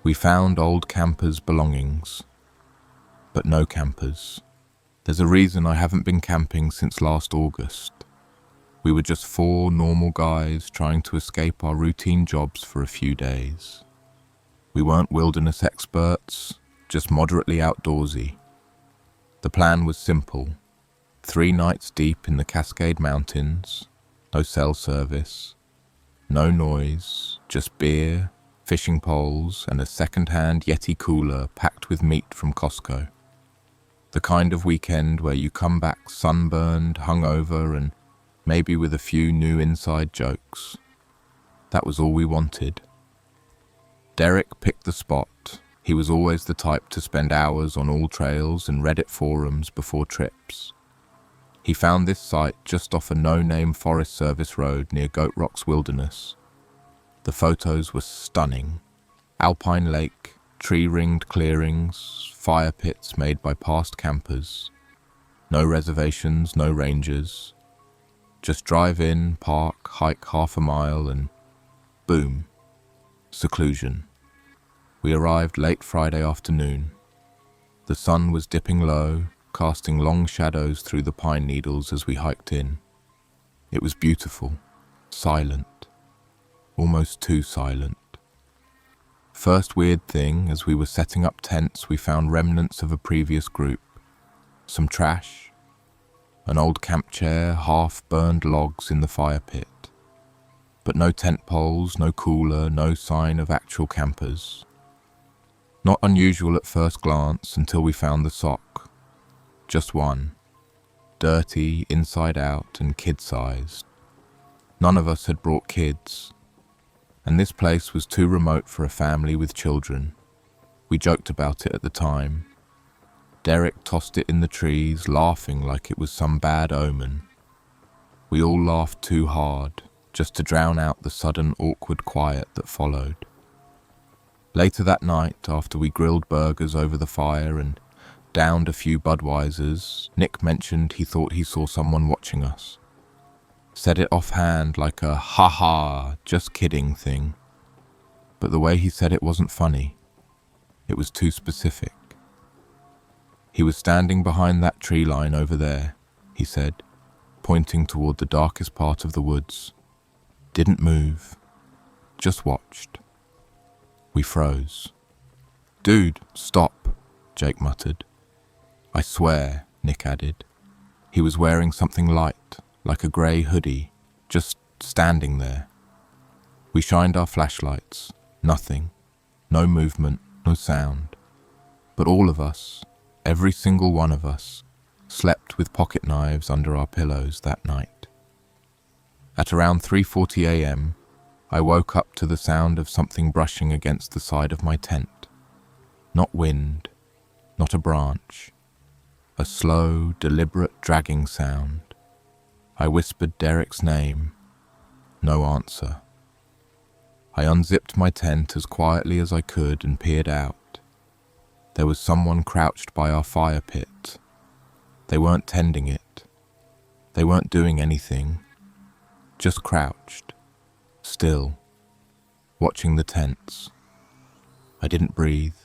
We found old campers' belongings, but no campers. There's a reason I haven't been camping since last August. We were just four normal guys trying to escape our routine jobs for a few days. We weren't wilderness experts, just moderately outdoorsy. The plan was simple. 3 nights deep in the Cascade Mountains, no cell service, no noise, just beer, fishing poles, and a second-hand Yeti cooler packed with meat from Costco. The kind of weekend where you come back sunburned, hungover, and maybe with a few new inside jokes. That was all we wanted. Derek picked the spot. He was always the type to spend hours on all trails and Reddit forums before trips. He found this site just off a no-name Forest Service road near Goat Rock's Wilderness. The photos were stunning. Alpine lake, tree-ringed clearings, fire pits made by past campers. No reservations, no rangers. Just drive in, park, hike half a mile, and boom, seclusion. We arrived late Friday afternoon. The sun was dipping low, casting long shadows through the pine needles as we hiked in. It was beautiful, silent, almost too silent. First weird thing, as we were setting up tents, we found remnants of a previous group. Some trash, an old camp chair, half-burned logs in the fire pit. But no tent poles, no cooler, no sign of actual campers. Not unusual at first glance until we found the sock. Just one. Dirty, inside out, and kid-sized. None of us had brought kids, and this place was too remote for a family with children. We joked about it at the time. Derek tossed it in the trees, laughing like it was some bad omen. We all laughed too hard, just to drown out the sudden awkward quiet that followed. Later that night, after we grilled burgers over the fire and downed a few Budweisers, Nick mentioned he thought he saw someone watching us. Said it offhand like a ha-ha, just kidding thing. But the way he said it wasn't funny. It was too specific. He was standing behind that tree line over there, he said, pointing toward the darkest part of the woods. Didn't move. Just watched. We froze. Dude, stop, Jake muttered. I swear, Nick added. He was wearing something light, like a grey hoodie, just standing there. We shined our flashlights. Nothing. No movement, no sound. But all of us, every single one of us, slept with pocket knives under our pillows that night. At around 3:40 a.m., I woke up to the sound of something brushing against the side of my tent. Not wind, not a branch. A slow, deliberate dragging sound. I whispered Derek's name. No answer. I unzipped my tent as quietly as I could and peered out. There was someone crouched by our fire pit. They weren't tending it. They weren't doing anything. Just crouched. Still. Watching the tents. I didn't breathe.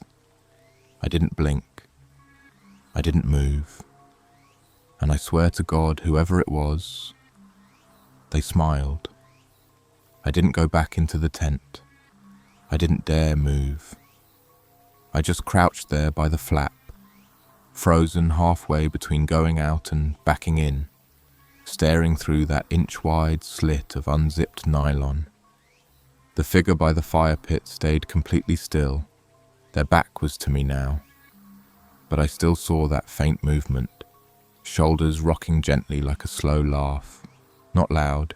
I didn't blink. I didn't move. And I swear to God, whoever it was, they smiled. I didn't go back into the tent. I didn't dare move. I just crouched there by the flap, frozen halfway between going out and backing in, staring through that inch-wide slit of unzipped nylon. The figure by the fire pit stayed completely still. Their back was to me now. But I still saw that faint movement, shoulders rocking gently like a slow laugh. Not loud,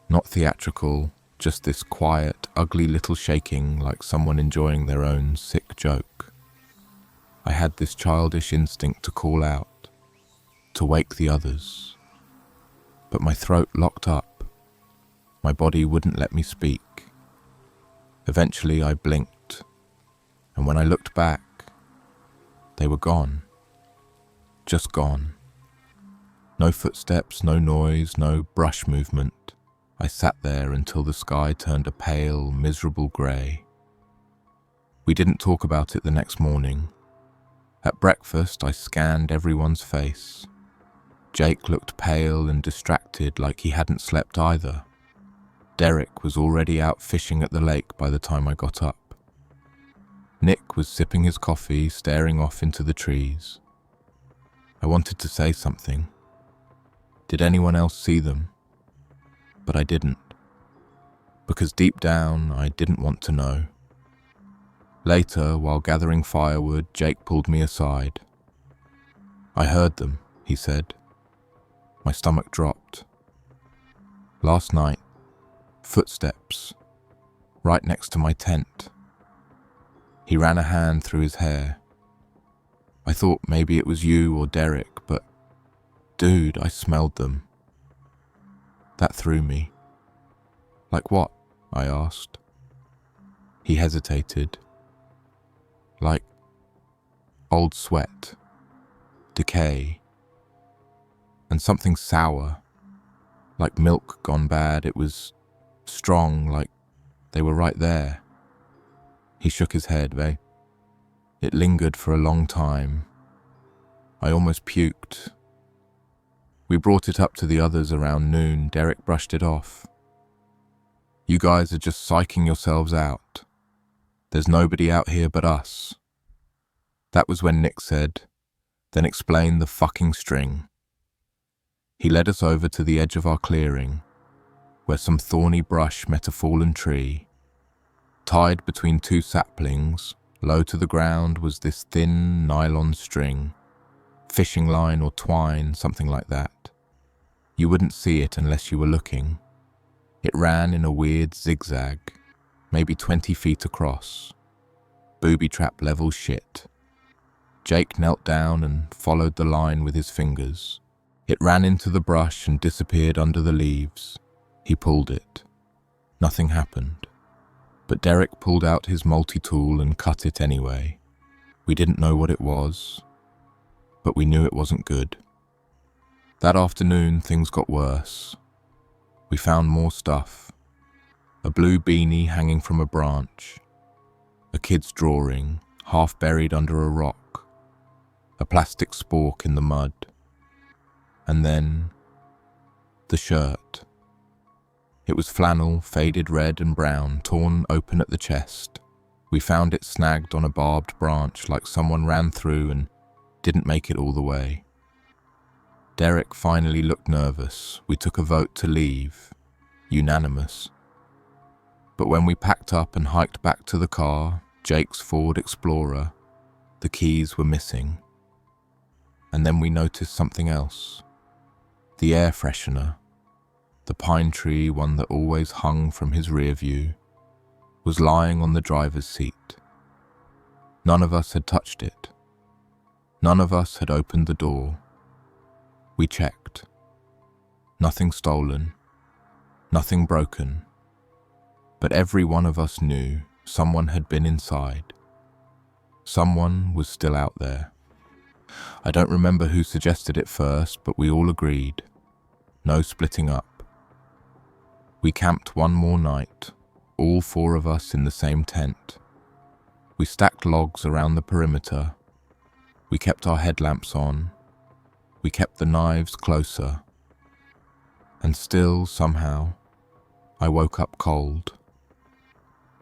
not theatrical, just this quiet, ugly little shaking like someone enjoying their own sick joke. I had this childish instinct to call out, to wake the others. But my throat locked up. My body wouldn't let me speak. Eventually I blinked, and when I looked back, they were gone. Just gone. No footsteps, no noise, no brush movement. I sat there until the sky turned a pale, miserable grey. We We didn't talk about it the next morning. At breakfast, I scanned everyone's face. Jake looked pale and distracted, like he hadn't slept either. Derek was already out fishing at the lake by the time I got up. Nick was sipping his coffee, staring off into the trees. I wanted to say something. Did anyone else see them? But I didn't. Because deep down, I didn't want to know. Later, while gathering firewood, Jake pulled me aside. "I heard them," he said. My stomach dropped. "Last night, footsteps, right next to my tent." He ran a hand through his hair. "I thought maybe it was you or Derek, but dude, I smelled them." That threw me. "Like what?" I asked. He hesitated. "Like old sweat, decay, and something sour, like milk gone bad. It was strong, like they were right there." He shook his head. It lingered for a long time. I almost puked. We brought it up to the others around noon. Derek brushed it off. "You guys are just psyching yourselves out. There's nobody out here but us." That was when Nick said, "Then explain the fucking string." He led us over to the edge of our clearing, where some thorny brush met a fallen tree. Tied between two saplings, low to the ground, was this thin nylon string, fishing line or twine, something like that. You wouldn't see it unless you were looking. It ran in a weird zigzag, maybe 20 feet across. Booby trap level shit. Jake knelt down and followed the line with his fingers. It ran into the brush and disappeared under the leaves. He pulled it. Nothing happened. But Derek pulled out his multi-tool and cut it anyway. We didn't know what it was, but we knew it wasn't good. That afternoon, things got worse. We found more stuff. A blue beanie hanging from a branch. A kid's drawing, half buried under a rock. A plastic spork in the mud. And then the shirt. It was flannel, faded red and brown, torn open at the chest. We found it snagged on a barbed branch, like someone ran through and didn't make it all the way. Derek finally looked nervous. We took a vote to leave. Unanimous. But when we packed up and hiked back to the car, Jake's Ford Explorer, the keys were missing. And then we noticed something else. The air freshener, the pine tree one that always hung from his rear view, was lying on the driver's seat. None of us had touched it. None of us had opened the door. We checked. Nothing stolen, nothing broken. But every one of us knew someone had been inside. Someone was still out there. I don't remember who suggested it first, but we all agreed. No splitting up. We camped one more night, all four of us in the same tent. We stacked logs around the perimeter. We kept our headlamps on. We kept the knives closer. And still, somehow, I woke up cold.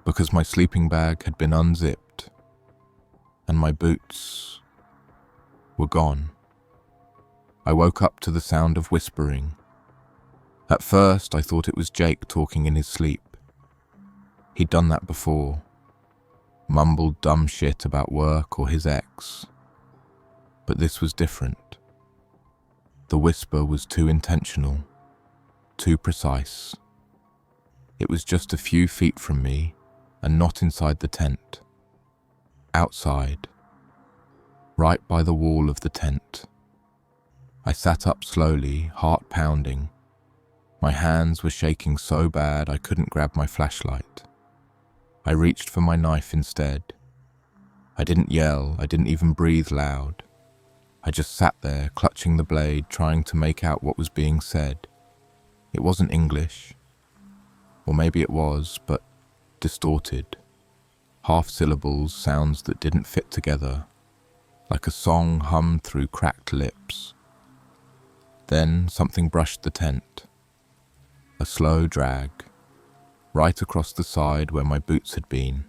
Because my sleeping bag had been unzipped, and my boots were gone. I woke up to the sound of whispering. At first, I thought it was Jake talking in his sleep. He'd done that before. Mumbled dumb shit about work or his ex. But this was different. The whisper was too intentional, too precise. It was just a few feet from me and not inside the tent. Outside. Right by the wall of the tent. I sat up slowly, heart pounding. My hands were shaking so bad I couldn't grab my flashlight. I reached for my knife instead. I didn't yell, I didn't even breathe loud. I just sat there, clutching the blade, trying to make out what was being said. It wasn't English. Or maybe it was, but distorted. half syllables, sounds that didn't fit together, like a song hummed through cracked lips. Then something brushed the tent. A slow drag, right across the side where my boots had been.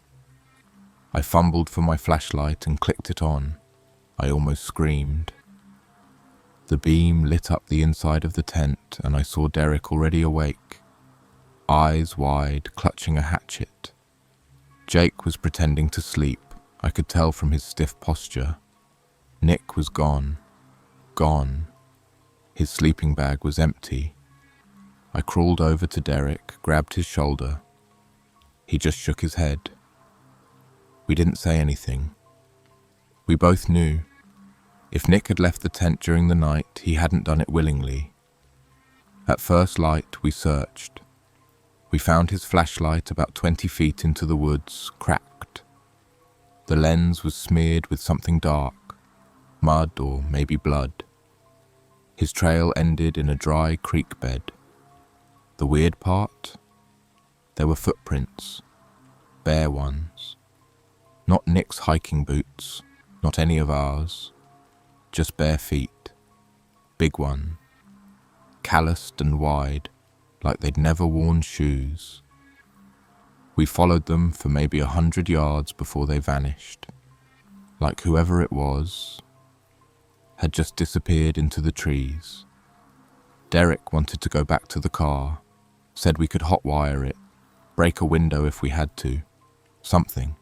I fumbled for my flashlight and clicked it on. I almost screamed. The beam lit up the inside of the tent and I saw Derek already awake, eyes wide, clutching a hatchet. Jake was pretending to sleep. I could tell from his stiff posture. Nick was gone. Gone. His sleeping bag was empty. I crawled over to Derek, grabbed his shoulder. He just shook his head. We didn't say anything. We both knew. If Nick had left the tent during the night, he hadn't done it willingly. At first light, we searched. We found his flashlight about 20 feet into the woods, cracked. The lens was smeared with something dark, mud or maybe blood. His trail ended in a dry creek bed. The weird part? There were footprints, bare ones. Not Nick's hiking boots, not any of ours. Just bare feet, big one, calloused and wide, like they'd never worn shoes. We followed them for maybe 100 yards before they vanished, like whoever it was had just disappeared into the trees. Derek wanted to go back to the car, said we could hotwire it, break a window if we had to, something.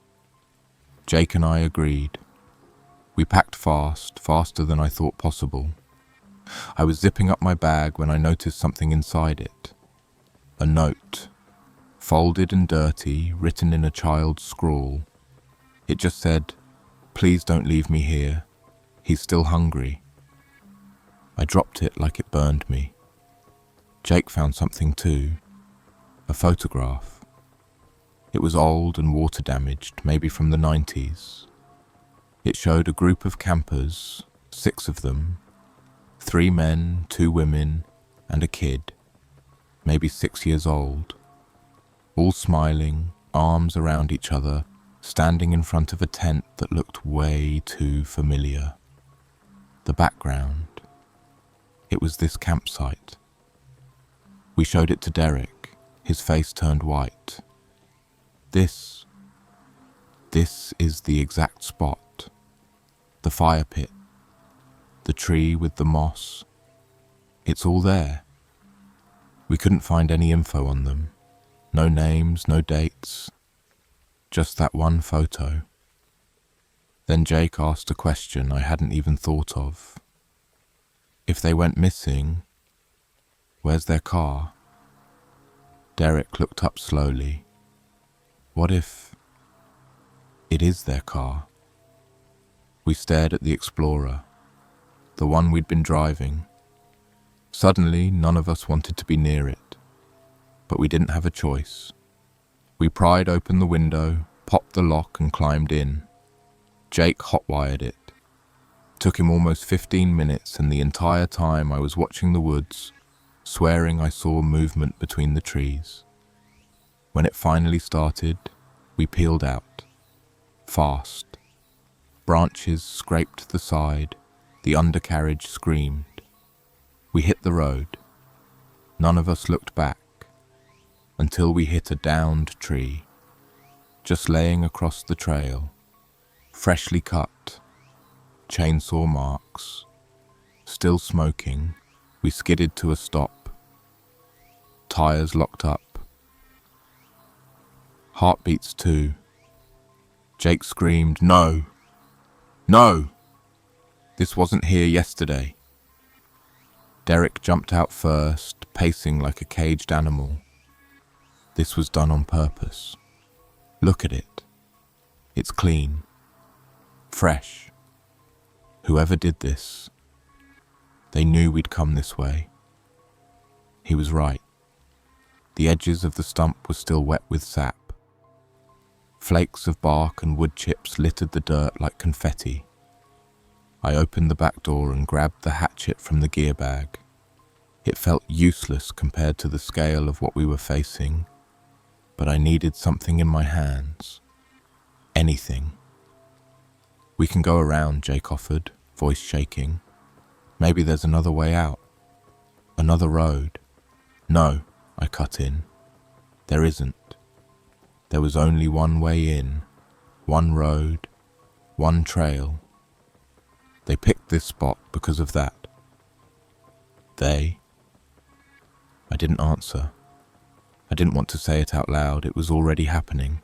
Jake and I agreed. We packed fast, faster than I thought possible. I was zipping up my bag when I noticed something inside it. A note, folded and dirty, written in a child's scrawl. It just said, "Please don't leave me here. He's still hungry." I dropped it like it burned me. Jake found something too. A photograph. It was old and water damaged, maybe from the 90s. It showed a group of campers, 6 of them, 3 men, 2 women, and a kid, maybe 6 years old, all smiling, arms around each other, standing in front of a tent that looked way too familiar. The background. It was this campsite. We showed it to Derek. His face turned white. This is the exact spot. The fire pit, the tree with the moss. It's all there. We couldn't find any info on them. No names, no dates. Just that one photo. Then Jake asked a question I hadn't even thought of. If they went missing, where's their car? Derek looked up slowly. What if it is their car? We stared at the Explorer, the one we'd been driving. Suddenly, none of us wanted to be near it, but we didn't have a choice. We pried open the window, popped the lock and climbed in. Jake hotwired it. Took him almost 15 minutes, and the entire time I was watching the woods, swearing I saw movement between the trees. When it finally started, we peeled out. Fast. Branches scraped the side, the undercarriage screamed. We hit the road. None of us looked back, until we hit a downed tree, just laying across the trail, freshly cut, chainsaw marks. Still smoking, we skidded to a stop. Tires locked up. Heartbeats too. Jake screamed, "No! No! This wasn't here yesterday." Derek jumped out first, pacing like a caged animal. This was done on purpose. Look at it. It's clean. Fresh. Whoever did this, they knew we'd come this way. He was right. The edges of the stump were still wet with sap. Flakes of bark and wood chips littered the dirt like confetti. I opened the back door and grabbed the hatchet from the gear bag. It felt useless compared to the scale of what we were facing, but I needed something in my hands. Anything. "We can go around," Jake offered, voice shaking. "Maybe there's another way out. Another road." "No," I cut in. "There isn't. There was only one way in, one road, one trail. They picked this spot because of that." "They?" I didn't answer. I didn't want to say it out loud. It was already happening.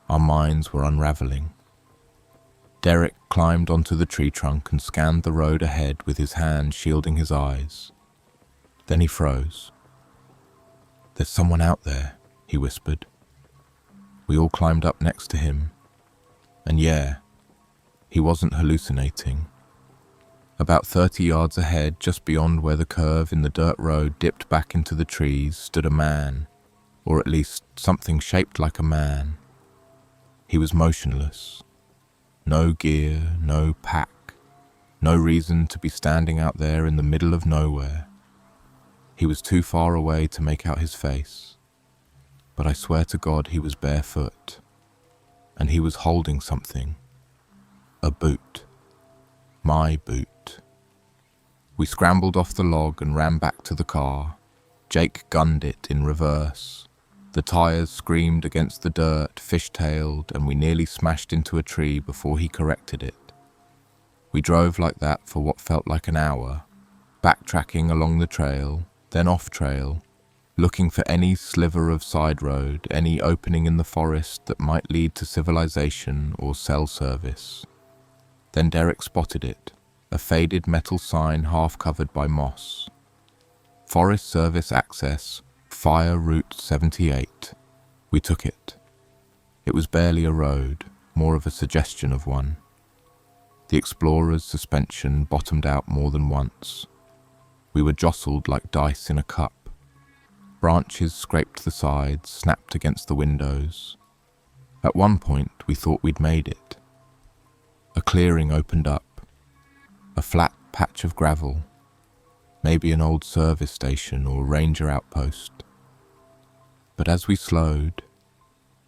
Our minds were unraveling. Derek climbed onto the tree trunk and scanned the road ahead with his hand shielding his eyes. Then he froze. "There's someone out there," he whispered. We all climbed up next to him. And yeah, he wasn't hallucinating. About 30 yards ahead, just beyond where the curve in the dirt road dipped back into the trees, stood a man, or at least something shaped like a man. He was motionless. No gear, no pack, no reason to be standing out there in the middle of nowhere. He was too far away to make out his face, but I swear to God he was barefoot, and he was holding something. A boot. My boot. We scrambled off the log and ran back to the car. Jake gunned it in reverse. The tires screamed against the dirt, fishtailed, and we nearly smashed into a tree before he corrected it. We drove like that for what felt like an hour, backtracking along the trail, then off trail, looking for any sliver of side road, any opening in the forest that might lead to civilization or cell service. Then Derek spotted it, a faded metal sign half covered by moss. Forest Service Access, Fire Route 78. We took it. It was barely a road, more of a suggestion of one. The Explorer's suspension bottomed out more than once. We were jostled like dice in a cup. Branches scraped the sides, snapped against the windows. At one point, we thought we'd made it. A clearing opened up. A flat patch of gravel. Maybe an old service station or ranger outpost. But as we slowed,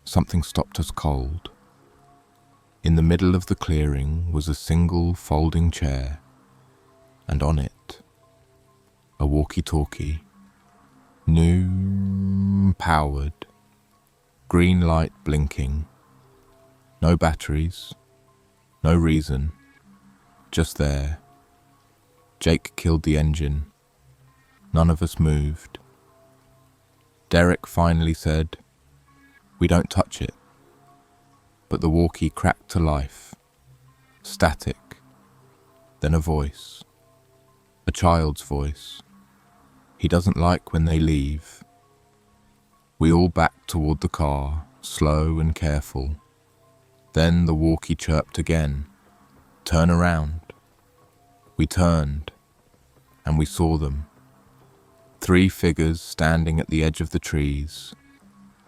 something stopped us cold. In the middle of the clearing was a single folding chair, and on it, a walkie-talkie. New, powered, green light blinking. No batteries, no reason, just there. Jake killed the engine. None of us moved. Derek finally said, "We don't touch it." But the walkie cracked to life. Static. Then a voice. A child's voice. He doesn't like when they leave. We all backed toward the car, slow and careful. Then the walkie chirped again. "Turn around." We turned, and we saw them. 3 figures standing at the edge of the trees.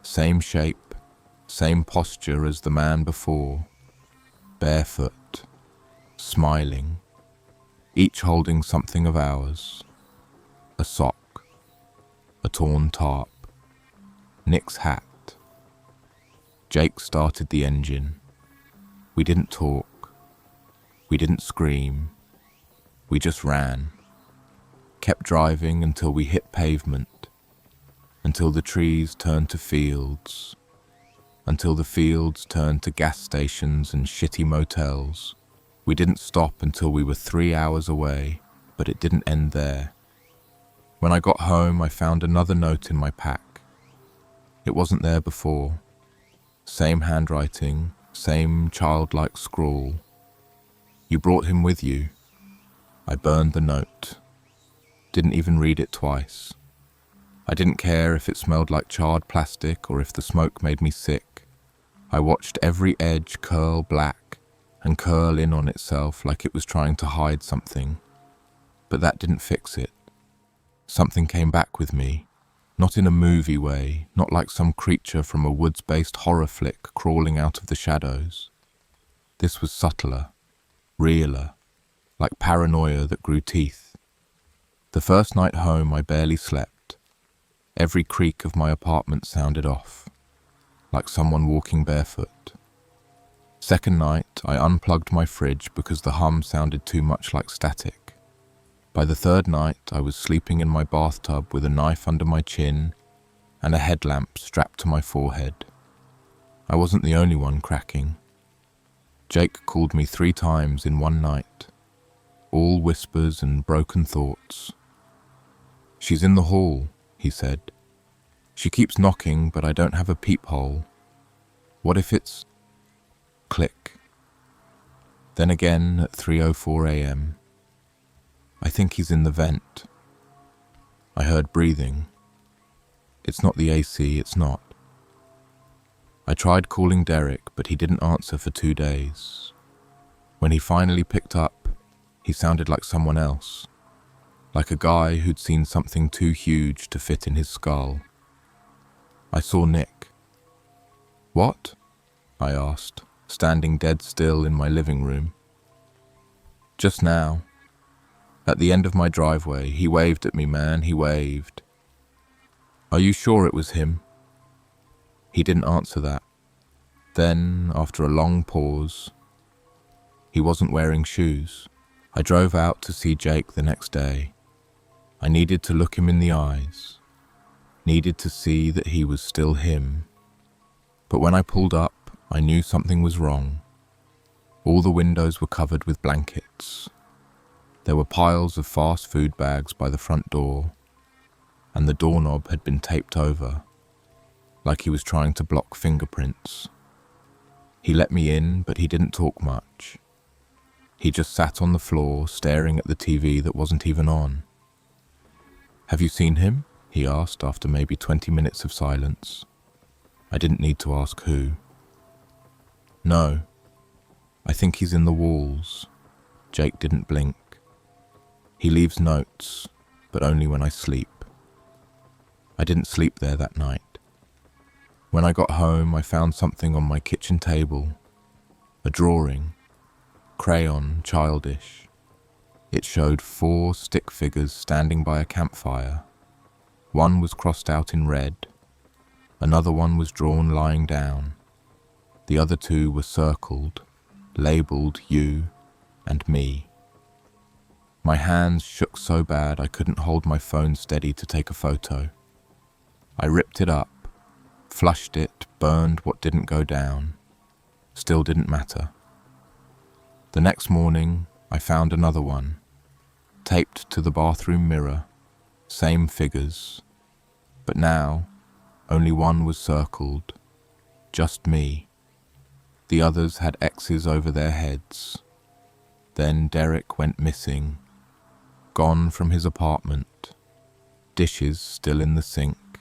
Same shape, same posture as the man before. Barefoot, smiling, each holding something of ours. A sock, a torn tarp, Nick's hat. Jake started the engine. We didn't talk. We didn't scream. We just ran. Kept driving until we hit pavement, until the trees turned to fields, until the fields turned to gas stations and shitty motels. We didn't stop until we were 3 hours away, but it didn't end there. When I got home, I found another note in my pack. It wasn't there before. Same handwriting, same childlike scrawl. "You brought him with you." I burned the note. Didn't even read it twice. I didn't care if it smelled like charred plastic or if the smoke made me sick. I watched every edge curl black and curl in on itself like it was trying to hide something. But that didn't fix it. Something came back with me, not in a movie way, not like some creature from a woods-based horror flick crawling out of the shadows. This was subtler, realer, like paranoia that grew teeth. The first night home, I barely slept. Every creak of my apartment sounded off, like someone walking barefoot. Second night, I unplugged my fridge because the hum sounded too much like static. By the third night, I was sleeping in my bathtub with a knife under my chin and a headlamp strapped to my forehead. I wasn't the only one cracking. Jake called me 3 times in one night, all whispers and broken thoughts. "She's in the hall," he said. "She keeps knocking, but I don't have a peephole. What if it's—" Click. Then again at 3:04 a.m. "I think he's in the vent." I heard breathing. "It's not the AC, it's not." I tried calling Derek, but he didn't answer for 2 days. When he finally picked up, he sounded like someone else, like a guy who'd seen something too huge to fit in his skull. I saw Nick. "What?" I asked, standing dead still in my living room. "Just now. At the end of my driveway, he waved at me, man, he waved." "Are you sure it was him?" He didn't answer that. Then, after a long pause, "He wasn't wearing shoes." I drove out to see Jake the next day. I needed to look him in the eyes, needed to see that he was still him. But when I pulled up, I knew something was wrong. All the windows were covered with blankets. There were piles of fast food bags by the front door, and the doorknob had been taped over, like he was trying to block fingerprints. He let me in, but he didn't talk much. He just sat on the floor, staring at the TV that wasn't even on. "Have you seen him?" he asked after maybe 20 minutes of silence. I didn't need to ask who. "No. I think he's in the walls." Jake didn't blink. "He leaves notes, but only when I sleep." I didn't sleep there that night. When I got home, I found something on my kitchen table. A drawing. Crayon, childish. It showed 4 stick figures standing by a campfire. One was crossed out in red. Another one was drawn lying down. The other 2 were circled, labeled you and me. My hands shook so bad I couldn't hold my phone steady to take a photo. I ripped it up, flushed it, burned what didn't go down. Still didn't matter. The next morning, I found another one, taped to the bathroom mirror, same figures, but now only one was circled, just me. The others had X's over their heads. Then Derek went missing, gone from his apartment, dishes still in the sink,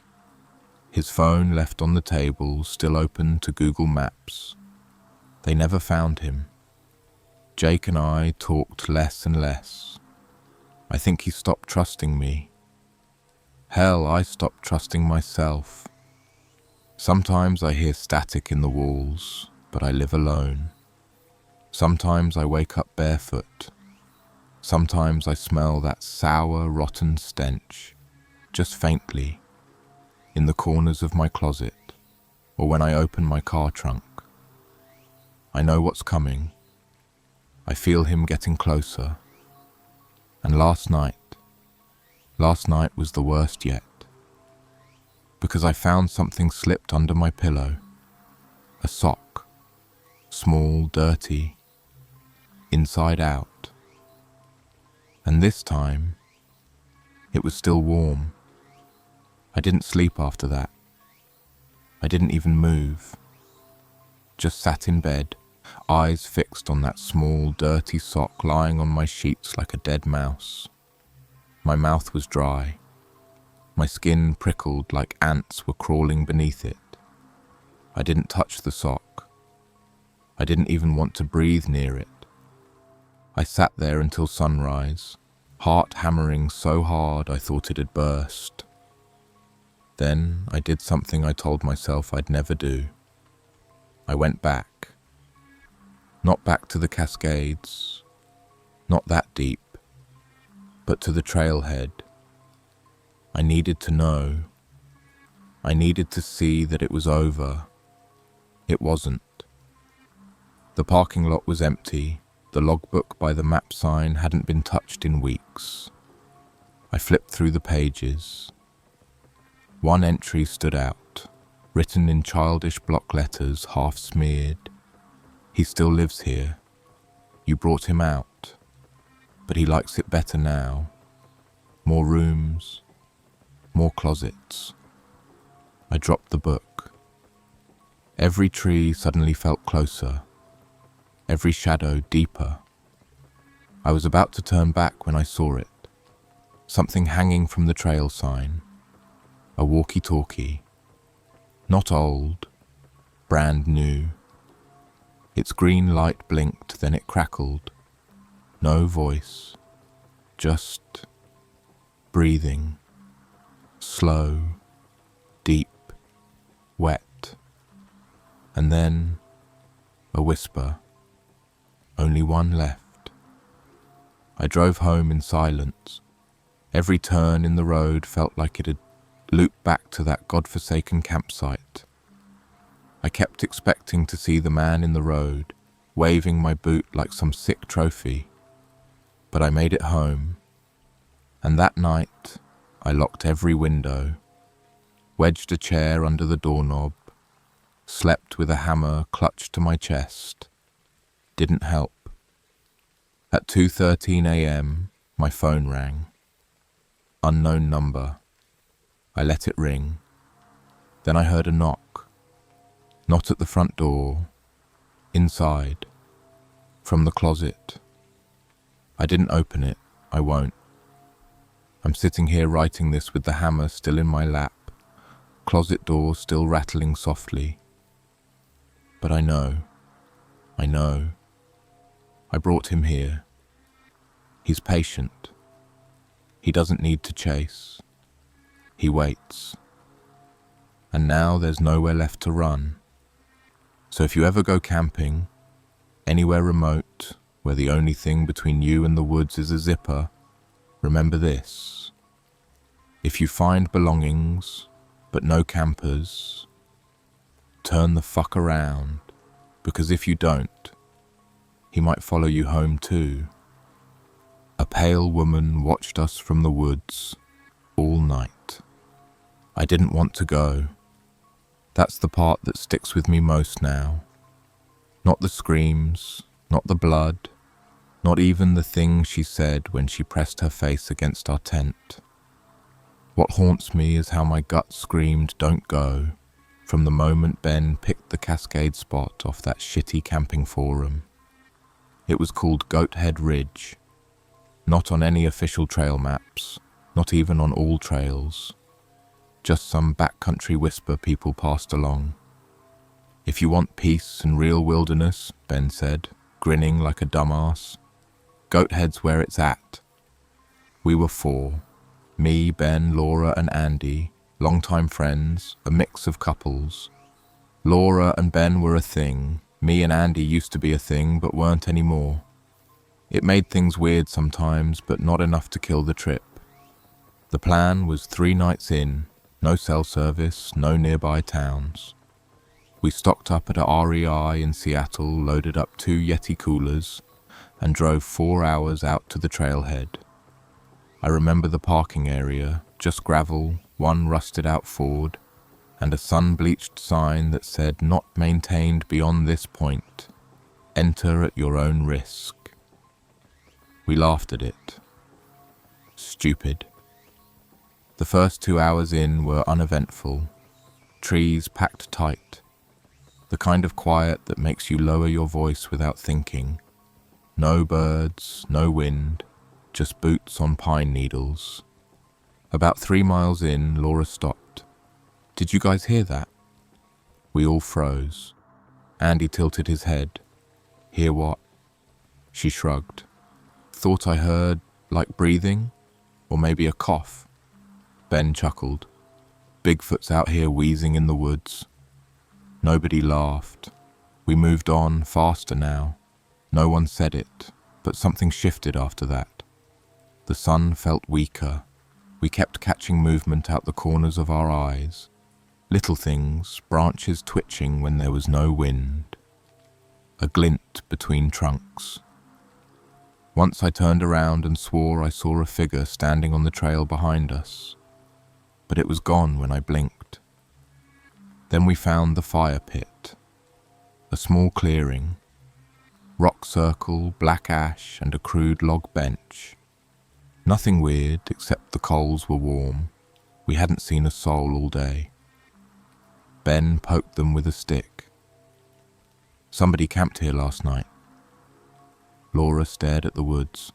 his phone left on the table, still open to Google Maps. They never found him. Jake and I talked less and less. I think he stopped trusting me. Hell, I stopped trusting myself. Sometimes I hear static in the walls, but I live alone. Sometimes I wake up barefoot. Sometimes I smell that sour, rotten stench, just faintly, in the corners of my closet, or when I open my car trunk. I know what's coming. I feel him getting closer. And last night was the worst yet. Because I found something slipped under my pillow. A sock. Small, dirty. Inside out. And this time, it was still warm. I didn't sleep after that. I didn't even move. Just sat in bed, eyes fixed on that small, dirty sock lying on my sheets like a dead mouse. My mouth was dry. My skin prickled like ants were crawling beneath it. I didn't touch the sock. I didn't even want to breathe near it. I sat there until sunrise, heart hammering so hard I thought it had burst. Then I did something I told myself I'd never do. I went back. Not back to the Cascades, not that deep, but to the trailhead. I needed to know. I needed to see that it was over. It wasn't. The parking lot was empty. The logbook by the map sign hadn't been touched in weeks. I flipped through the pages. One entry stood out, written in childish block letters, half smeared. He still lives here. You brought him out, but he likes it better now. More rooms, more closets. I dropped the book. Every tree suddenly felt closer, every shadow deeper. I was about to turn back when I saw it. Something hanging from the trail sign. A walkie-talkie. Not old, brand new. Its green light blinked, then it crackled. No voice, just breathing. Slow, deep, wet. And then a whisper. Only one left. I drove home in silence. Every turn in the road felt like it had looped back to that godforsaken campsite. I kept expecting to see the man in the road, waving my boot like some sick trophy. But I made it home, and that night I locked every window, wedged a chair under the doorknob, slept with a hammer clutched to my chest. Didn't help. At 2:13 a.m, my phone rang. Unknown number. I let it ring. Then I heard a knock. Not at the front door. Inside. From the closet. I didn't open it. I won't. I'm sitting here writing this with the hammer still in my lap, closet door still rattling softly. But I know. I brought him here. He's patient. He doesn't need to chase. He waits. And now there's nowhere left to run. So if you ever go camping, anywhere remote, where the only thing between you and the woods is a zipper, remember this. If you find belongings, but no campers, turn the fuck around, because if you don't, he might follow you home too. A pale woman watched us from the woods all night. I didn't want to go. That's the part that sticks with me most now. Not the screams, not the blood, not even the thing she said when she pressed her face against our tent. What haunts me is how my gut screamed, "Don't go," from the moment Ben picked the Cascade spot off that shitty camping forum. It was called Goat Head Ridge. Not on any official trail maps, not even on all trails. Just some backcountry whisper people passed along. If you want peace and real wilderness, Ben said, grinning like a dumbass, Goat Head's where it's at. We were four. Me, Ben, Laura and Andy, longtime friends, a mix of couples. Laura and Ben were a thing. Me and Andy used to be a thing, but weren't anymore. It made things weird sometimes, but not enough to kill the trip. The plan was 3 nights in, no cell service, no nearby towns. We stocked up at a REI in Seattle, loaded up 2 Yeti coolers, and drove 4 hours out to the trailhead. I remember the parking area, just gravel, one rusted-out Ford, and a sun-bleached sign that said "Not maintained beyond this point. Enter at your own risk." We laughed at it. Stupid. The first 2 hours in were uneventful. Trees packed tight. The kind of quiet that makes you lower your voice without thinking. No birds, no wind, just boots on pine needles. About 3 miles in, Laura stopped. "Did you guys hear that?" We all froze. Andy tilted his head. "Hear what?" She shrugged. "Thought I heard, like breathing, or maybe a cough." Ben chuckled. "Bigfoot's out here wheezing in the woods." Nobody laughed. We moved on, faster now. No one said it, but something shifted after that. The sun felt weaker. We kept catching movement out the corners of our eyes. Little things, branches twitching when there was no wind. a glint between trunks. Once I turned around and swore I saw a figure standing on the trail behind us, but it was gone when I blinked. Then we found the fire pit, a small clearing, rock circle, black ash, and a crude log bench. Nothing weird except the coals were warm. We hadn't seen a soul all day. Ben poked them with a stick. Somebody camped here last night. Laura stared at the woods.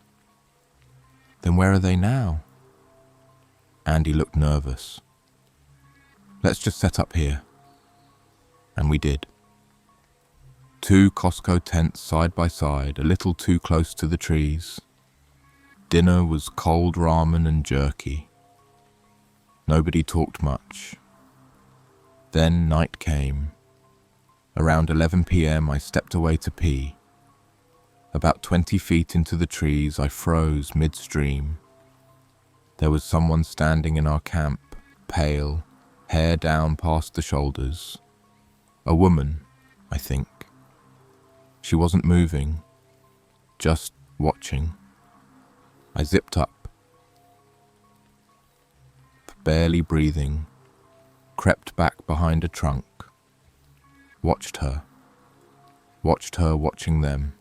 Then where are they now? Andy looked nervous. Let's just set up here. And we did. 2 Costco tents side by side, a little too close to the trees. Dinner was cold ramen and jerky. Nobody talked much. Then night came. Around 11 p.m. I stepped away to pee. About 20 feet into the trees, I froze midstream. There was someone standing in our camp, pale, hair down past the shoulders. A woman, I think. She wasn't moving, just watching. I zipped up, barely breathing, crept back behind a trunk, watched her watching them.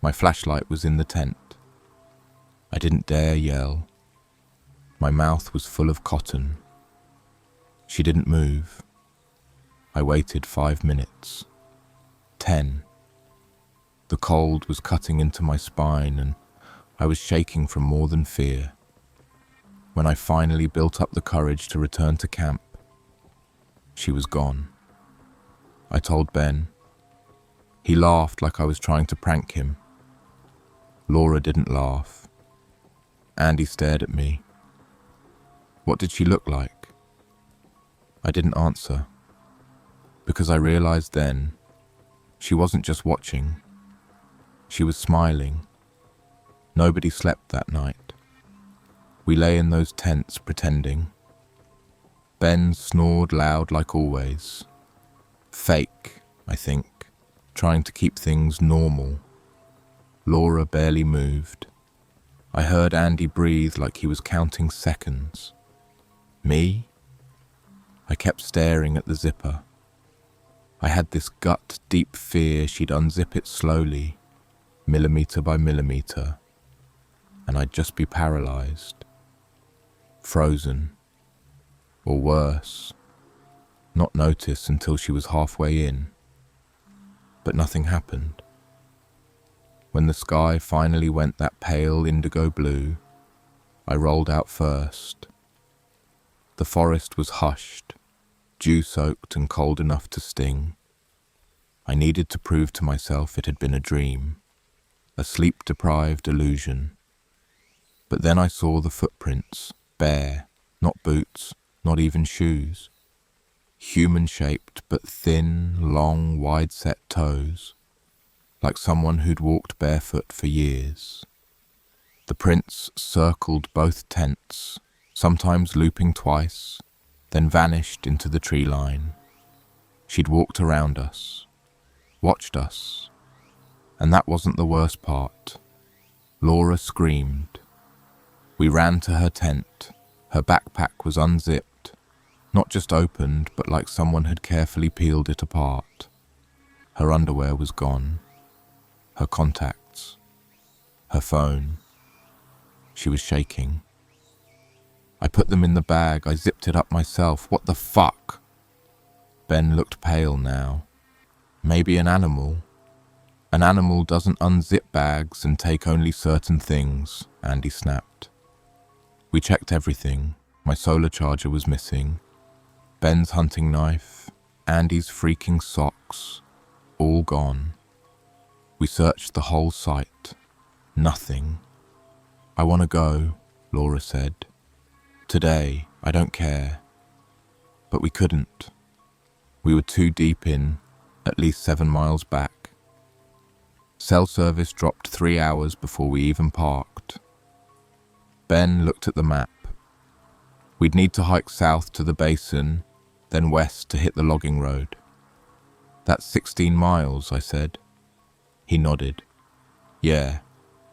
My flashlight was in the tent. I didn't dare yell. My mouth was full of cotton. She didn't move. I waited 5 minutes. 10. The cold was cutting into my spine and I was shaking from more than fear. When I finally built up the courage to return to camp, she was gone. I told Ben. He laughed like I was trying to prank him. Laura didn't laugh. Andy stared at me. What did she look like? I didn't answer, because I realized then she wasn't just watching. She was smiling. Nobody slept that night. We lay in those tents pretending. Ben snored loud like always. Fake, I think, trying to keep things normal. Laura barely moved. I heard Andy breathe like he was counting seconds. Me? I kept staring at the zipper. I had this gut-deep fear she'd unzip it slowly, millimeter by millimeter, and I'd just be paralyzed. Frozen. Or worse, not notice until she was halfway in. But nothing happened. When the sky finally went that pale indigo blue, I rolled out first. The forest was hushed, dew-soaked and cold enough to sting. I needed to prove to myself it had been a dream, a sleep-deprived illusion. But then I saw the footprints, bare, not boots, not even shoes. Human-shaped but thin, long, wide-set toes, like someone who'd walked barefoot for years. The prints circled both tents, sometimes looping twice, then vanished into the tree line. She'd walked around us, watched us, and that wasn't the worst part. Laura screamed. We ran to her tent. Her backpack was unzipped, not just opened, but like someone had carefully peeled it apart. Her underwear was gone. Her contacts. Her phone. She was shaking. I put them in the bag. I zipped it up myself. What the fuck? Ben looked pale now. Maybe an animal. An animal doesn't unzip bags and take only certain things, Andy snapped. We checked everything. My solar charger was missing. Ben's hunting knife, Andy's freaking socks, all gone. We searched the whole site. Nothing. I want to go, Laura said. Today, I don't care. But we couldn't. We were too deep in, at least 7 miles back. Cell service dropped 3 hours before we even parked. Ben looked at the map. We'd need to hike south to the basin, then west to hit the logging road. That's 16 miles, I said. He nodded. Yeah,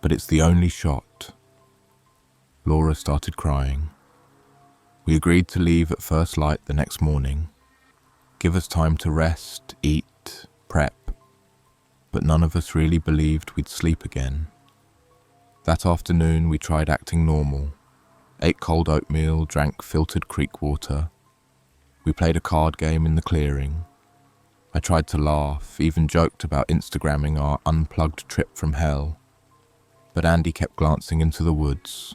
but it's the only shot. Laura started crying. We agreed to leave at first light the next morning. Give us time to rest, eat, prep. But none of us really believed we'd sleep again. That afternoon we tried acting normal. Ate cold oatmeal, drank filtered creek water. We played a card game in the clearing. I tried to laugh, even joked about Instagramming our unplugged trip from hell. But Andy kept glancing into the woods,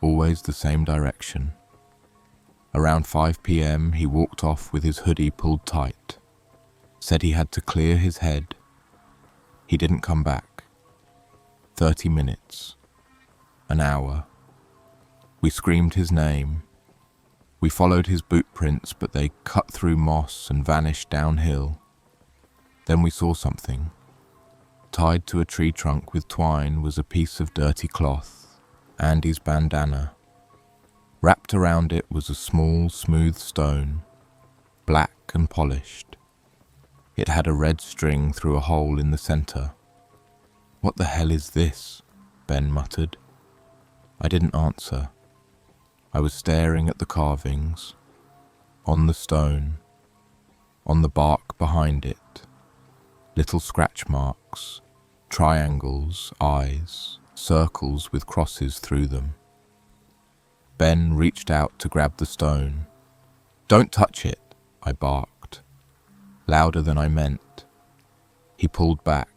always the same direction. Around 5 p.m. he walked off with his hoodie pulled tight. Said he had to clear his head. He didn't come back. 30 minutes. An hour. We screamed his name. We followed his boot prints, but they cut through moss and vanished downhill. Then we saw something. Tied to a tree trunk with twine was a piece of dirty cloth, Andy's bandana. Wrapped around it was a small, smooth stone, black and polished. It had a red string through a hole in the center. "What the hell is this?" Ben muttered. I didn't answer. I was staring at the carvings, on the stone, on the bark behind it. Little scratch marks, triangles, eyes, circles with crosses through them. Ben reached out to grab the stone. "Don't touch it," I barked, louder than I meant. He pulled back.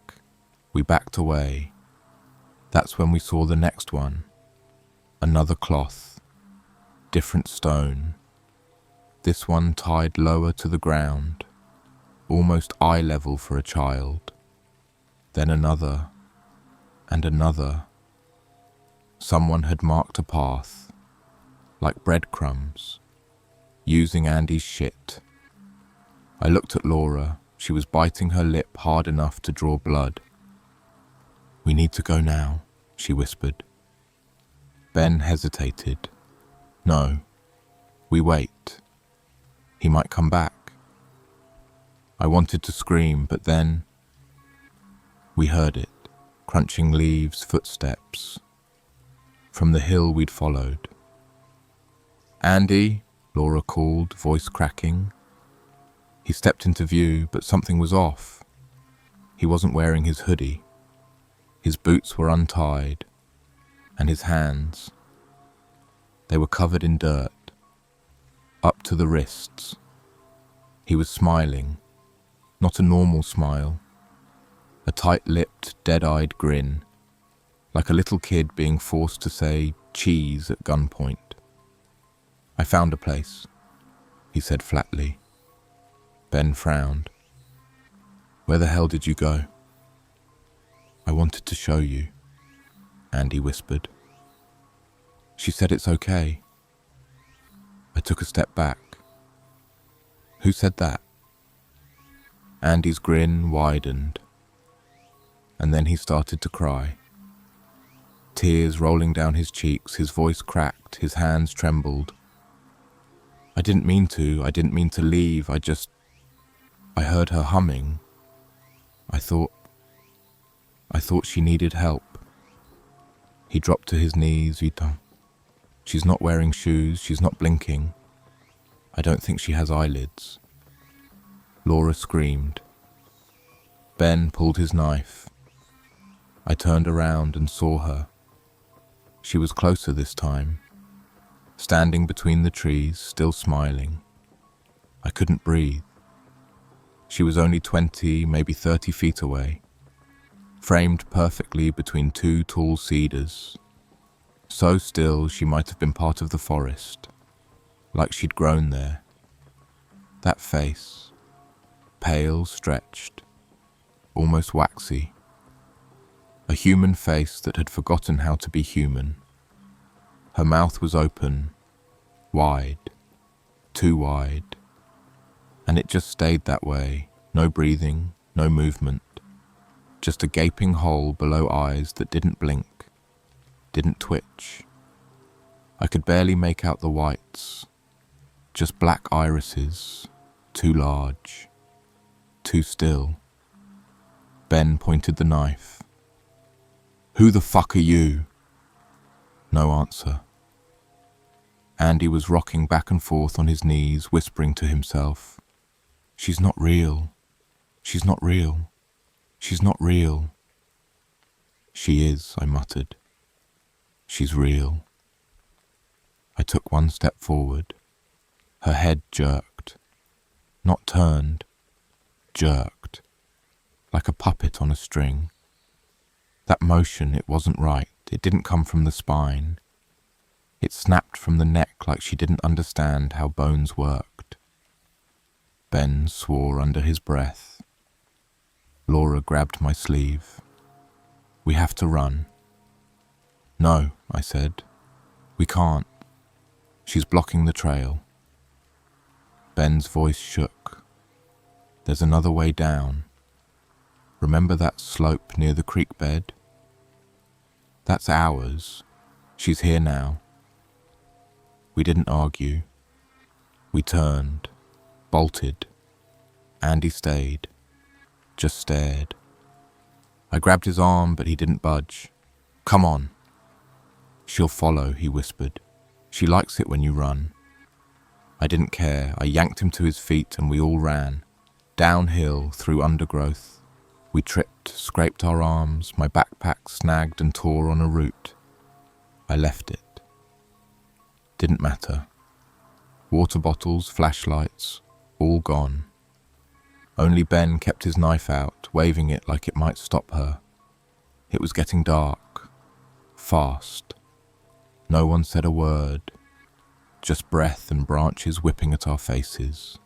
We backed away. That's when we saw the next one. Another cloth, different stone. This one tied lower to the ground, almost eye level for a child. Then another, and another. Someone had marked a path, like breadcrumbs, using Andy's shit. I looked at Laura. She was biting her lip hard enough to draw blood. "We need to go now," she whispered. Ben hesitated. "No, we wait. He might come back." I wanted to scream, but then we heard it, crunching leaves, footsteps, from the hill we'd followed. "Andy," Laura called, voice cracking. He stepped into view, but something was off. He wasn't wearing his hoodie. His boots were untied, and his hands, they were covered in dirt, up to the wrists. He was smiling, not a normal smile, a tight-lipped, dead-eyed grin, like a little kid being forced to say cheese at gunpoint. "I found a place," he said flatly. Ben frowned. "Where the hell did you go?" "I wanted to show you," Andy whispered. "She said it's okay." I took a step back. "Who said that?" Andy's grin widened, and then he started to cry. Tears rolling down his cheeks, his voice cracked, his hands trembled. I didn't mean to leave, I heard her humming. I thought she needed help. He dropped to his knees. "She's not wearing shoes, she's not blinking. I don't think she has eyelids." Laura screamed. Ben pulled his knife. I turned around and saw her. She was closer this time, standing between the trees, still smiling. I couldn't breathe. She was only 20, maybe 30 feet away, framed perfectly between two tall cedars. So still she might have been part of the forest, like she'd grown there. That face, pale, stretched, almost waxy. A human face that had forgotten how to be human. Her mouth was open, wide, too wide, and it just stayed that way, no breathing, no movement, just a gaping hole below eyes that didn't blink, didn't twitch. I could barely make out the whites, just black irises, too large. too still. Ben pointed the knife. "Who the fuck are you?" No answer. Andy was rocking back and forth on his knees, whispering to himself, "She's not real. She's not real. She's not real." "She is," I muttered. "She's real." I took one step forward. Her head jerked. Not turned, jerked. Like a puppet on a string. That motion, it wasn't right. It didn't come from the spine. It snapped from the neck like she didn't understand how bones worked. Ben swore under his breath. Laura grabbed my sleeve. "We have to run." "No," I said. "We can't. She's blocking the trail." Ben's voice shook. "There's another way down. Remember that slope near the creek bed? That's ours. She's here now." We didn't argue. We turned, bolted. Andy stayed, just stared. I grabbed his arm, but he didn't budge. "Come on." "She'll follow," he whispered. "She likes it when you run." I didn't care. I yanked him to his feet and we all ran. Downhill, through undergrowth. We tripped, scraped our arms, my backpack snagged and tore on a root. I left it. Didn't matter. Water bottles, flashlights, all gone. Only Ben kept his knife out, waving it like it might stop her. It was getting dark. Fast. No one said a word. Just breath and branches whipping at our faces.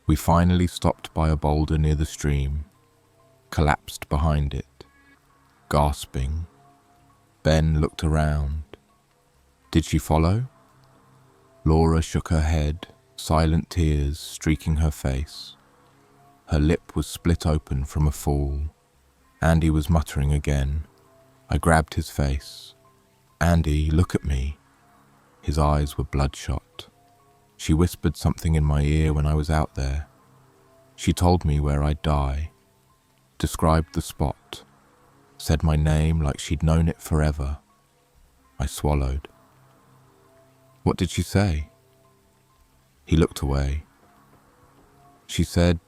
We finally stopped by a boulder near the stream, collapsed behind it, gasping. Ben looked around. Did she follow? Laura shook her head, silent tears streaking her face. Her lip was split open from a fall. Andy was muttering again. I grabbed his face. "Andy, look at me." His eyes were bloodshot. She whispered something in my ear when I was out there. She told me where I'd die, described the spot, said my name like she'd known it forever. I swallowed. "What did she say?" He looked away. "She said,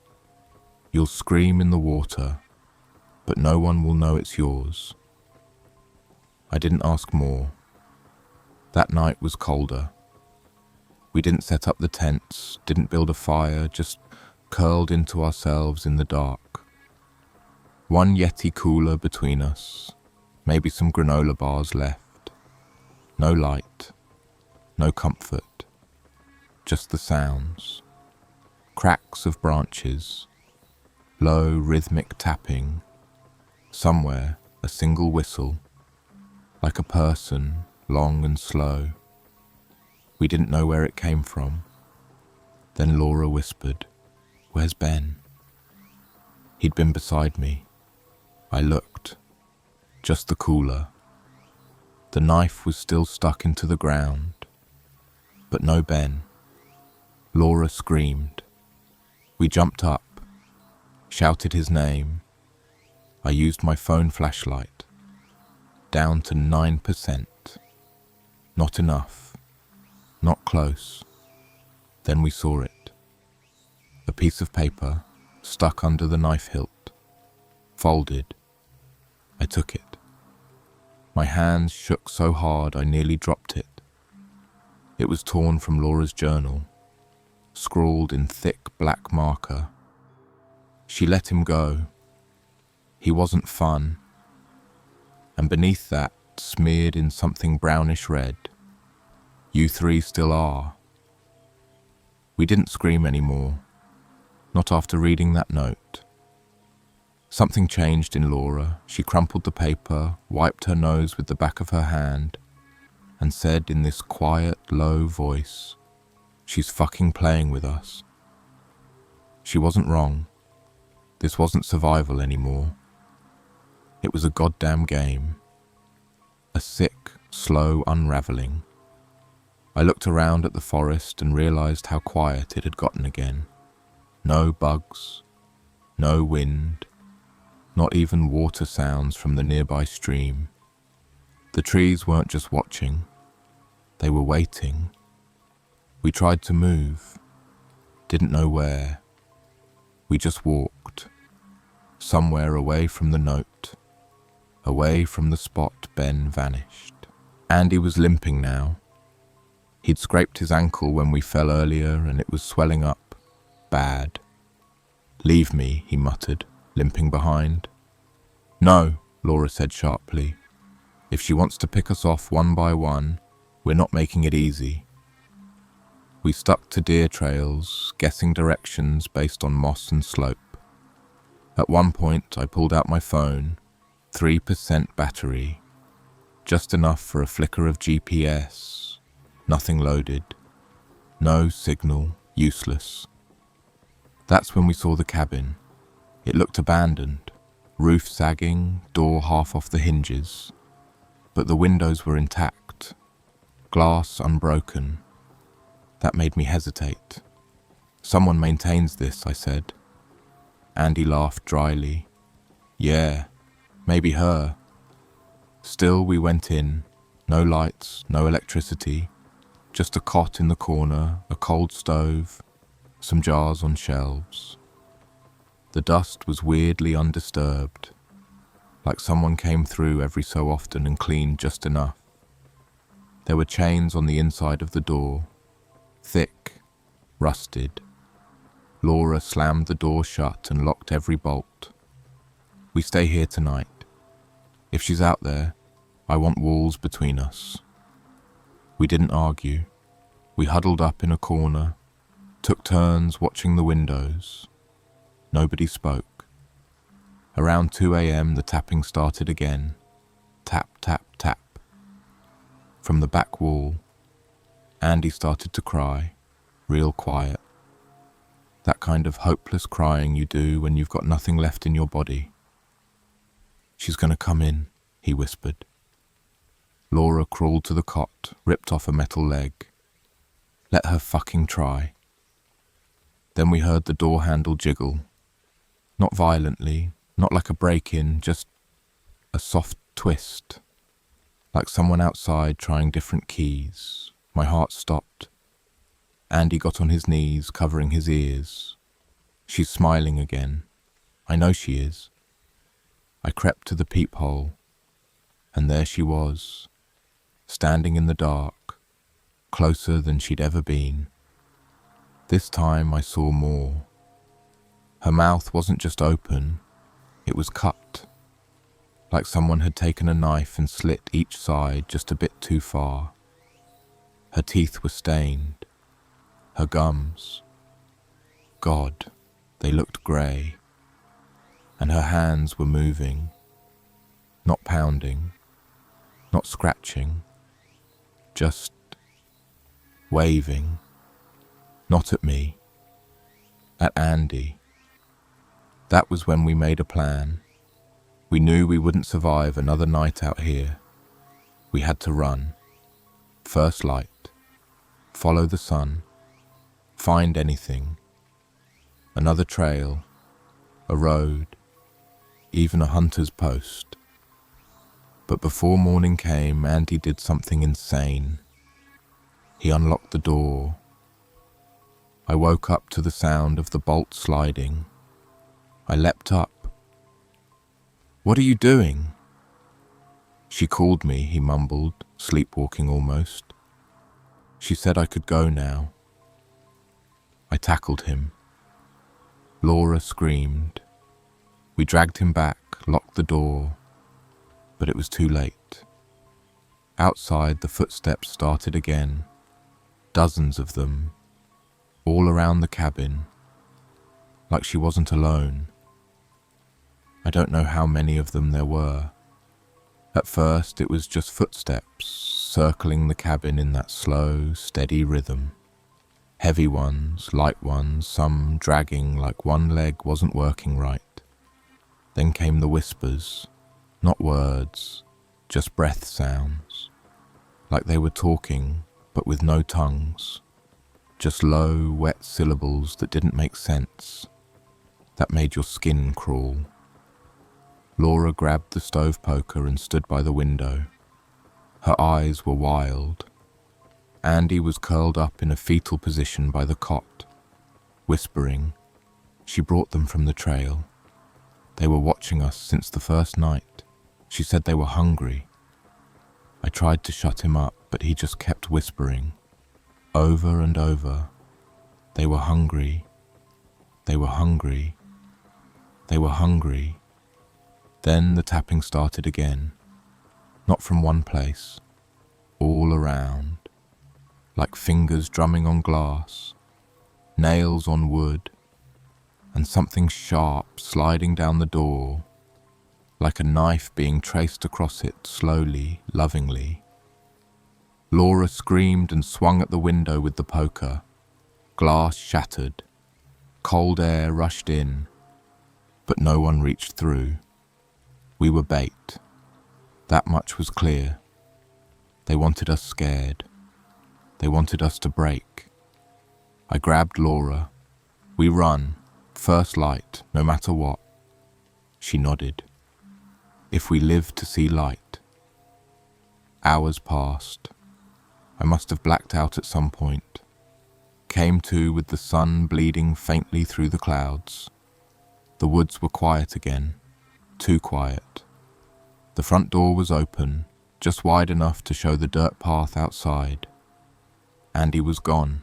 'You'll scream in the water, but no one will know it's yours.'" I didn't ask more. That night was colder. We didn't set up the tents, didn't build a fire, just curled into ourselves in the dark. One Yeti cooler between us, maybe some granola bars left. No light, no comfort, just the sounds. Cracks of branches, low rhythmic tapping. Somewhere a single whistle, like a person, long and slow. We didn't know where it came from. Then Laura whispered, "Where's Ben?" He'd been beside me. I looked. Just the cooler. The knife was still stuck into the ground. But no Ben. Laura screamed. We jumped up, shouted his name. I used my phone flashlight. Down to 9%. Not enough. Not close. Then we saw it. A piece of paper stuck under the knife hilt. Folded. I took it. My hands shook so hard I nearly dropped it. It was torn from Laura's journal, scrawled in thick black marker. She let him go. He wasn't fun. And beneath that, smeared in something brownish red, "You three still are." We didn't scream anymore, not after reading that note. Something changed in Laura. She crumpled the paper, wiped her nose with the back of her hand, and said in this quiet, low voice, "She's fucking playing with us." She wasn't wrong. This wasn't survival anymore. It was a goddamn game. A sick, slow unraveling. I looked around at the forest and realized how quiet it had gotten again. No bugs, No wind, not even water sounds from the nearby stream. The trees weren't just watching, they were waiting. We tried to move, didn't know where. We just walked, somewhere away from the note, away from the spot Ben vanished. Andy was limping now. He'd scraped his ankle when we fell earlier and it was swelling up, bad. "Leave me," he muttered, limping behind. "No," Laura said sharply. "If she wants to pick us off one by one, we're not making it easy." We stuck to deer trails, guessing directions based on moss and slope. At one point, I pulled out my phone, 3% battery, just enough for a flicker of GPS, nothing loaded, no signal, useless. That's when we saw the cabin. It looked abandoned, roof sagging, door half off the hinges, but the windows were intact, glass unbroken. That made me hesitate. "Someone maintains this," I said. Andy laughed dryly. "Yeah, maybe her." Still, we went in. No lights, no electricity, just a cot in the corner, a cold stove, some jars on shelves. The dust was weirdly undisturbed, like someone came through every so often and cleaned just enough. There were chains on the inside of the door, thick, rusted. Laura slammed the door shut and locked every bolt. "We stay here tonight. If she's out there, I want walls between us." We didn't argue. We huddled up in a corner, took turns watching the windows. Nobody spoke. Around 2 a.m. the tapping started again. Tap, tap, tap. From the back wall, Andy started to cry, real quiet. That kind of hopeless crying you do when you've got nothing left in your body. "She's gonna come in," he whispered. Laura crawled to the cot, ripped off a metal leg. "Let her fucking try." Then we heard the door handle jiggle. Not violently, not like a break-in, just a soft twist, like someone outside trying different keys. My heart stopped. Andy got on his knees, covering his ears. "She's smiling again. I know she is." I crept to the peephole, and there she was, standing in the dark, closer than she'd ever been. This time I saw more. Her mouth wasn't just open, it was cut, like someone had taken a knife and slit each side just a bit too far. Her teeth were stained, her gums. God, they looked grey. And her hands were moving, not pounding, not scratching, just waving. Not at me, at Andy. That was when we made a plan. We knew we wouldn't survive another night out here. We had to run. First light, follow the sun, find anything. Another trail, a road, even a hunter's post. But before morning came, Andy did something insane. He unlocked the door. I woke up to the sound of the bolt sliding. I leapt up. "What are you doing?" "She called me," he mumbled, sleepwalking almost. "She said I could go now." I tackled him. Laura screamed. We dragged him back, locked the door, but it was too late. Outside, the footsteps started again, dozens of them, all around the cabin, like she wasn't alone. I don't know how many of them there were. At first, it was just footsteps circling the cabin in that slow, steady rhythm. Heavy ones, light ones, some dragging like one leg wasn't working right. Then came the whispers, not words, just breath sounds, like they were talking, but with no tongues, just low, wet syllables that didn't make sense. that made your skin crawl. Laura grabbed the stove poker and stood by the window. Her eyes were wild. Andy was curled up in a fetal position by the cot, whispering. She brought them from the trail. They were watching us since the first night. She said they were hungry. I tried to shut him up, but he just kept whispering, over and over. They were hungry. They were hungry. They were hungry. Then the tapping started again. Not from one place, all around, like fingers drumming on glass, nails on wood, and something sharp sliding down the door, like a knife being traced across it slowly, lovingly. Laura screamed and swung at the window with the poker. Glass shattered. Cold air rushed in, but no one reached through. We were bait. That much was clear. They wanted us scared. They wanted us to break. I grabbed Laura. We run. First light, no matter what. She nodded. If we live to see light. Hours passed. I must have blacked out at some point. Came to with the sun bleeding faintly through the clouds. The woods were quiet again. Too quiet. The front door was open, just wide enough to show the dirt path outside. Andy was gone.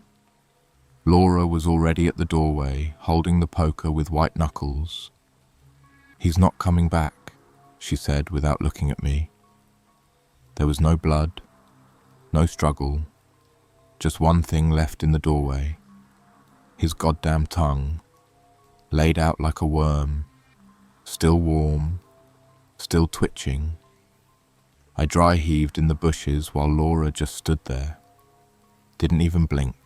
Laura was already at the doorway, holding the poker with white knuckles. He's not coming back, she said without looking at me. There was no blood, no struggle, just one thing left in the doorway. His goddamn tongue, laid out like a worm, still warm, still twitching. I dry heaved in the bushes while Laura just stood there. Didn't even blink.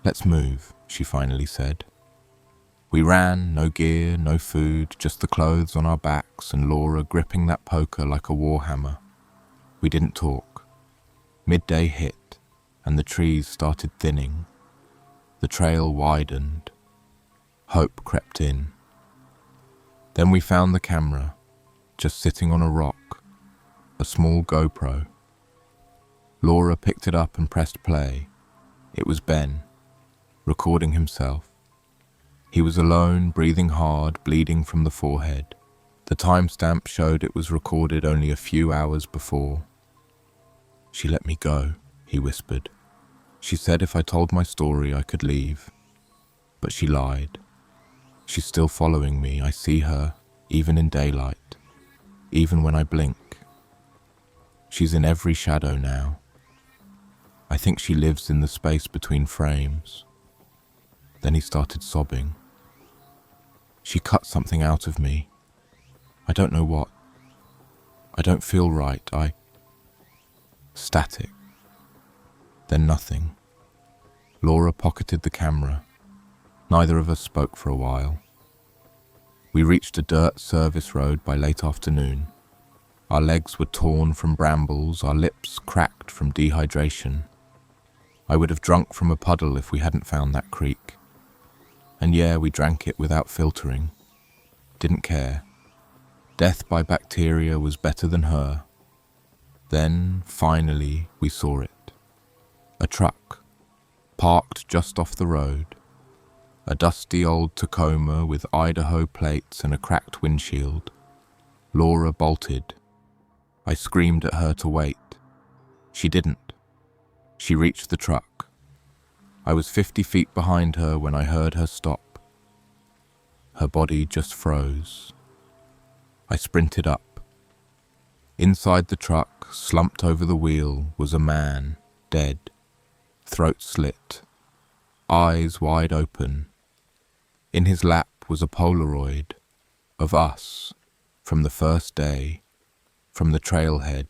Let's move, she finally said. We ran, no gear, no food, just the clothes on our backs and Laura gripping that poker like a warhammer. We didn't talk. Midday hit, and the trees started thinning. The trail widened. Hope crept in. Then we found the camera, just sitting on a rock, a small GoPro. Laura picked it up and pressed play. It was Ben, recording himself. He was alone, breathing hard, bleeding from the forehead. The timestamp showed it was recorded only a few hours before. She let me go, he whispered. She said if I told my story I could leave. But she lied. She's still following me. I see her, even in daylight, even when I blink. She's in every shadow now. I think she lives in the space between frames. Then he started sobbing. She cut something out of me. I don't know what. I don't feel right. Static. Then nothing. Laura pocketed the camera. Neither of us spoke for a while. We reached a dirt service road by late afternoon. Our legs were torn from brambles, our lips cracked from dehydration. I would have drunk from a puddle if we hadn't found that creek. And yeah, we drank it without filtering. Didn't care. Death by bacteria was better than her. Then, finally, we saw it. A truck, parked just off the road. A dusty old Tacoma with Idaho plates and a cracked windshield. Laura bolted. I screamed at her to wait. She didn't. She reached the truck. I was 50 feet behind her when I heard her stop. Her body just froze. I sprinted up. Inside the truck, slumped over the wheel, was a man, dead, throat slit, eyes wide open. In his lap was a Polaroid of us from the first day, from the trailhead.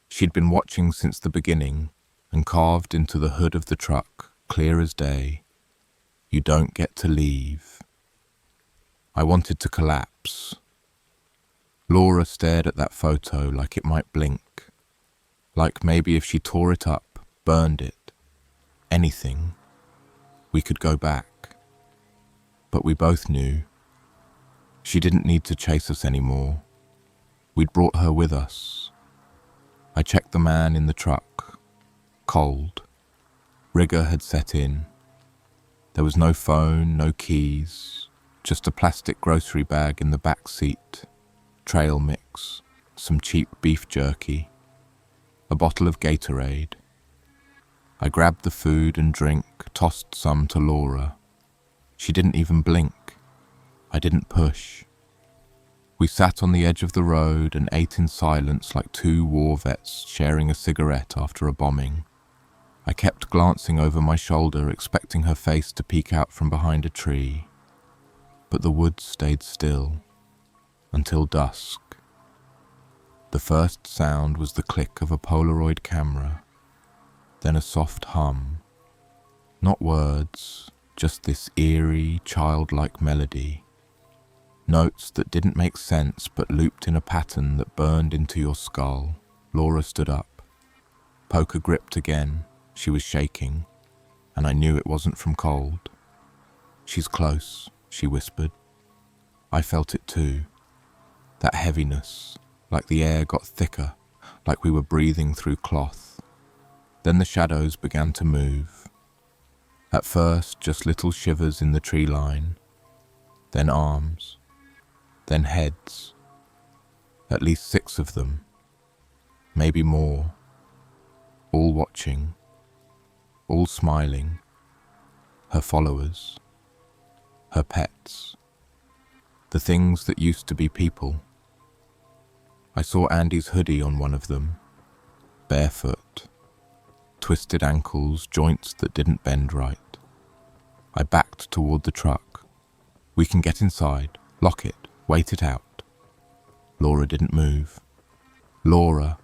She'd been watching since the beginning, and carved into the hood of the truck, clear as day, "You don't get to leave." I wanted to collapse. Laura stared at that photo like it might blink, like maybe if she tore it up, burned it, anything, we could go back. But we both knew she didn't need to chase us anymore. We'd brought her with us. I checked the man in the truck. Cold. Rigor had set in. There was no phone, no keys, just a plastic grocery bag in the back seat, trail mix, some cheap beef jerky, a bottle of Gatorade. I grabbed the food and drink, tossed some to Laura. She didn't even blink. I didn't push. We sat on the edge of the road and ate in silence like two war vets sharing a cigarette after a bombing. I kept glancing over my shoulder, expecting her face to peek out from behind a tree. But the woods stayed still until dusk. The first sound was the click of a Polaroid camera, then a soft hum. Not words, just this eerie, childlike melody. Notes that didn't make sense but looped in a pattern that burned into your skull. Laura stood up. Poker gripped again. She was shaking, and I knew it wasn't from cold. "She's close," she whispered. I felt it too. That heaviness, like the air got thicker, like we were breathing through cloth. Then the shadows began to move. At first, just little shivers in the tree line, then arms, then heads. At least 6 of them, maybe more, all watching, all smiling, her followers, her pets, the things that used to be people. I saw Andy's hoodie on one of them, barefoot, twisted ankles, joints that didn't bend right. I backed toward the truck. "We can get inside, lock it, wait it out." Laura didn't move. "Laura,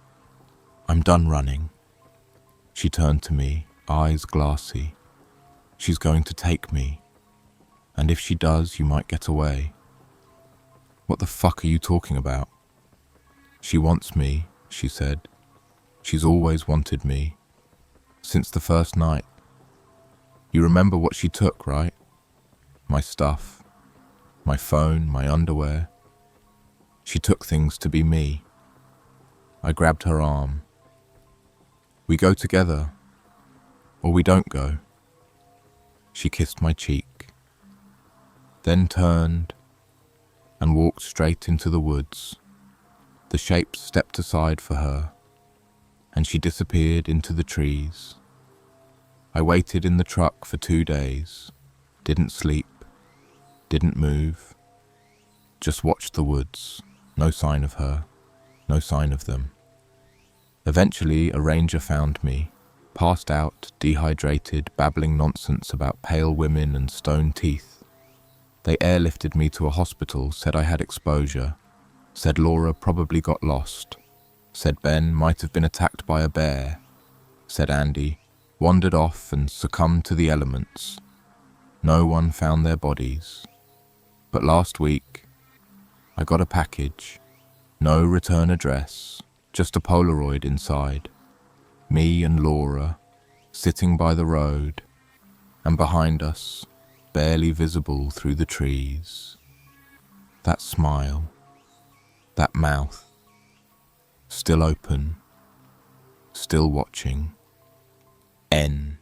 I'm done running." She turned to me, eyes glassy. "She's going to take me. And if she does, you might get away." "What the fuck are you talking about?" "She wants me," she said. "She's always wanted me. Since the first night. You remember what she took, right? My stuff, my phone, my underwear. She took things to be me." I grabbed her arm. "We go together, or we don't go." She kissed my cheek, then turned and walked straight into the woods. The shapes stepped aside for her, and she disappeared into the trees. I waited in the truck for 2 days, didn't sleep, didn't move, just watched the woods. No sign of her, no sign of them. Eventually, a ranger found me, passed out, dehydrated, babbling nonsense about pale women and stone teeth. They airlifted me to a hospital, said I had exposure, said Laura probably got lost, said Ben might have been attacked by a bear, said Andy wandered off and succumbed to the elements. No one found their bodies. But last week, I got a package. No return address, just a Polaroid inside. Me and Laura, sitting by the road, and behind us, barely visible through the trees. That smile, that mouth, still open, still watching. N.